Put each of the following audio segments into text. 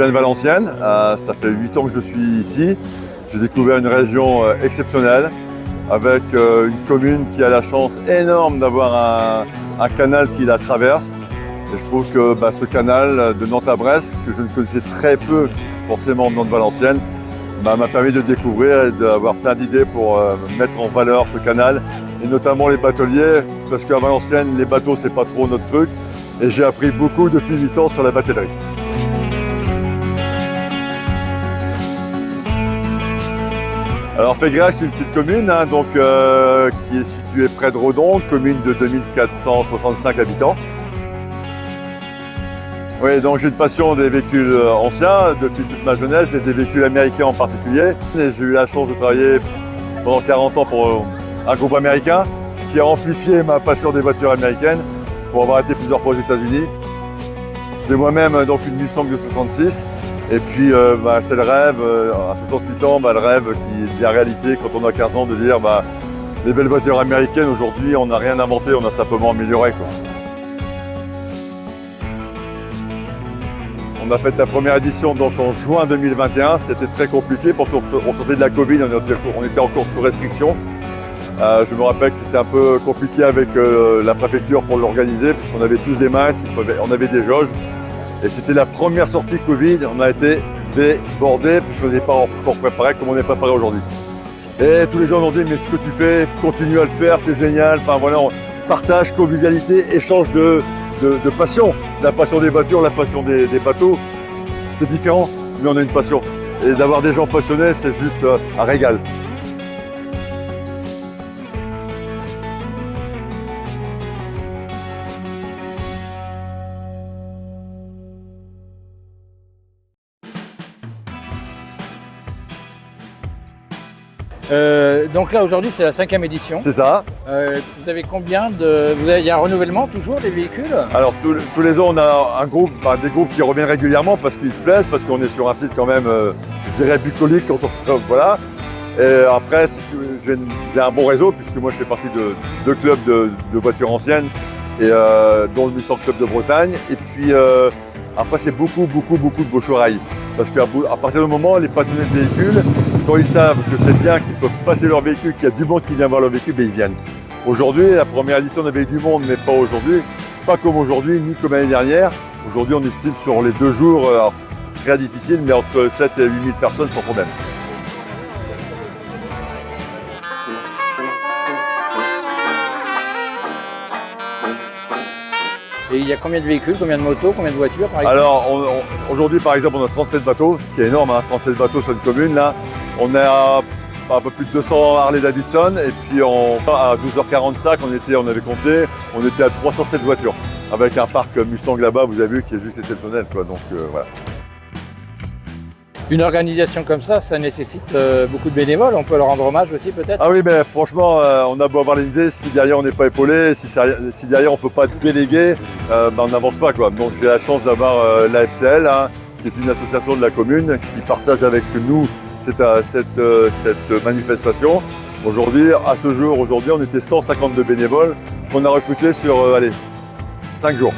viens de Valenciennes, ça fait 8 ans que je suis ici. J'ai découvert une région exceptionnelle avec une commune qui a la chance énorme d'avoir un canal qui la traverse. Et je trouve que ce canal de Nantes à Brest, que je ne connaissais très peu forcément de Nantes-Valenciennes, m'a permis de découvrir et d'avoir plein d'idées pour mettre en valeur ce canal, et notamment les bateliers, parce qu'à Valenciennes, les bateaux, c'est pas trop notre truc. Et j'ai appris beaucoup depuis 8 ans sur la batellerie. Alors Fégrac, c'est une petite commune qui est située près de Redon, commune de 2465 habitants. Oui, donc j'ai une passion des véhicules anciens depuis toute ma jeunesse et des véhicules américains en particulier. Et j'ai eu la chance de travailler pendant 40 ans pour un groupe américain, ce qui a amplifié ma passion des voitures américaines pour avoir été plusieurs fois aux États-Unis. J'ai moi-même donc une Mustang de 66 et puis c'est le rêve, à 68 ans, le rêve qui devient réalité quand on a 15 ans de dire les belles voitures américaines aujourd'hui, on n'a rien inventé, on a simplement amélioré, quoi. On a fait la première édition donc en juin 2021, c'était très compliqué parce qu'on sortait de la Covid, on était encore sous restriction. Je me rappelle que c'était un peu compliqué avec la préfecture pour l'organiser puisqu'on avait tous des masques, on avait des jauges. Et c'était la première sortie Covid, on a été débordés puisqu'on n'est pas encore préparé comme on est préparé aujourd'hui. Et tous les gens ont dit mais ce que tu fais, continue à le faire, c'est génial. Enfin voilà, partage, convivialité, échange de passion. La passion des voitures, la passion des bateaux, c'est différent, mais on a une passion. Et d'avoir des gens passionnés, c'est juste un régal. Donc là aujourd'hui c'est la 5e édition. C'est ça. Vous avez combien de... Il y a un renouvellement toujours des véhicules? Alors tous les ans on a un groupe, des groupes qui reviennent régulièrement parce qu'ils se plaisent, parce qu'on est sur un site quand même, je dirais bucolique quand on fait, voilà. Et après j'ai un bon réseau puisque moi je fais partie de 2 clubs de voitures anciennes, et dont le Mustang Club de Bretagne. Et puis après c'est beaucoup de bouche-oreille. Parce qu'à partir du moment où les passionnés de véhicules, quand ils savent que c'est bien, qu'ils peuvent passer leur véhicule, qu'il y a du monde qui vient voir leur véhicule, ils viennent. Aujourd'hui, la première édition, on avait eu du monde, mais pas aujourd'hui. Pas comme aujourd'hui, ni comme l'année dernière. Aujourd'hui, on estime sur les 2 jours, alors c'est très difficile, mais entre 7 et 8 000 personnes sans problème. Et il y a combien de véhicules, combien de motos, combien de voitures par exemple? Alors aujourd'hui par exemple on a 37 bateaux, ce qui est énorme, 37 bateaux sur une commune là. On est à un peu plus de 200 Harley Davidson et puis à 12h45 on avait compté, on était à 307 voitures. Avec un parc Mustang là-bas, vous avez vu, qui est juste exceptionnel, quoi. Donc voilà. Une organisation comme ça nécessite beaucoup de bénévoles, on peut leur rendre hommage aussi peut-être? Ah oui, mais franchement, on a beau avoir les idées, si derrière on n'est pas épaulé, si derrière on ne peut pas déléguer, on n'avance pas, quoi. Donc j'ai la chance d'avoir la FCL, qui est une association de la commune, qui partage avec nous cette manifestation. Aujourd'hui, à ce jour, on était 152 bénévoles qu'on a recrutés sur 5 jours.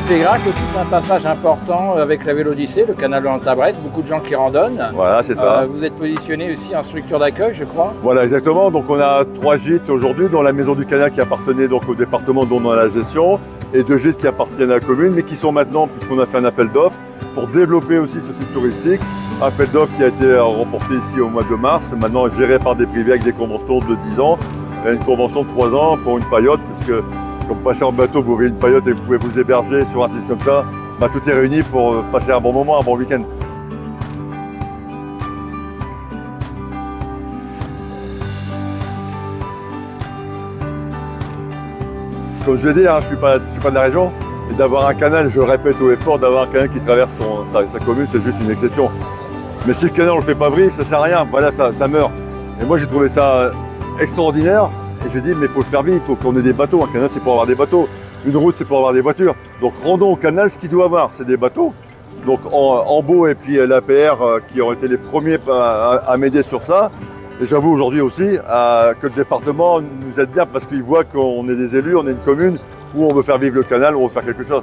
Fégrac aussi, c'est un passage important avec la Vélodyssée, le canal de Nantes à Brest, beaucoup de gens qui randonnent. Voilà, c'est ça. Vous êtes positionné aussi en structure d'accueil, je crois. Voilà, exactement. Donc on a 3 gîtes aujourd'hui, dont la Maison du Canal qui appartenait donc au département dont on a la gestion, et 2 gîtes qui appartiennent à la commune, mais qui sont maintenant, puisqu'on a fait un appel d'offres, pour développer aussi ce site touristique. Appel d'offres qui a été remporté ici au mois de mars, maintenant géré par des privés avec des conventions de 10 ans, et une convention de 3 ans pour une paillote, puisque quand vous passez en bateau, vous ouvrez une paillote et vous pouvez vous héberger sur un site comme ça. Tout est réuni pour passer un bon moment, un bon week-end. Comme je l'ai dit, je ne suis pas de la région. Et d'avoir un canal, je le répète haut et fort, d'avoir un canal qui traverse sa commune, c'est juste une exception. Mais si le canal on le fait pas vivre, ça ne sert à rien, voilà, ça meurt. Et moi j'ai trouvé ça extraordinaire. Et j'ai dit, mais il faut le faire vivre, il faut qu'on ait des bateaux. Un canal, c'est pour avoir des bateaux. Une route, c'est pour avoir des voitures. Donc rendons au canal ce qu'il doit avoir, c'est des bateaux. Donc Ambo et puis l'APR qui ont été les premiers à m'aider sur ça. Et j'avoue aujourd'hui aussi que le département nous aide bien parce qu'il voit qu'on est des élus, on est une commune où on veut faire vivre le canal, on veut faire quelque chose.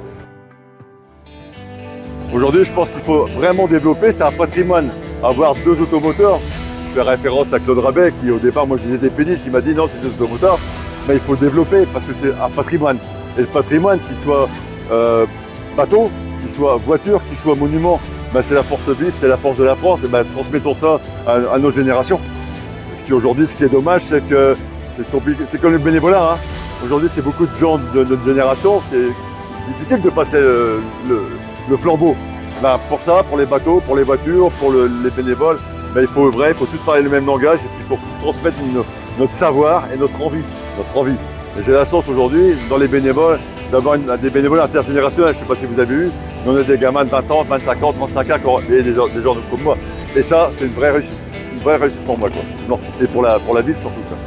Aujourd'hui, je pense qu'il faut vraiment développer, c'est un patrimoine. Avoir 2 automoteurs, je fais référence à Claude Rabet qui au départ, moi je disais des péniches, il m'a dit non c'est 2 automoteurs, mais il faut développer parce que c'est un patrimoine. Et le patrimoine, qu'il soit bateau, qu'il soit voiture, qu'il soit monument, ben, c'est la force vive, c'est la force de la France, et ben, transmettons ça à nos générations. Parce qu'aujourd'hui, ce qui est dommage, c'est que c'est compliqué, c'est comme le bénévolat. Hein. Aujourd'hui, c'est beaucoup de gens de notre génération, c'est difficile de passer le flambeau. Ben, pour ça, pour les bateaux, pour les voitures, pour les bénévoles, ben, il faut œuvrer, il faut tous parler le même langage, et puis il faut transmettre notre savoir et notre envie. Et j'ai la chance aujourd'hui, dans les bénévoles, d'avoir des bénévoles intergénérationnels. Je ne sais pas si vous avez vu, mais on a des gamins de 20 ans, 25 ans, 35 ans, et des gens comme moi. Et ça, c'est une vraie réussite pour moi, quoi. Non, et pour la ville surtout, quoi.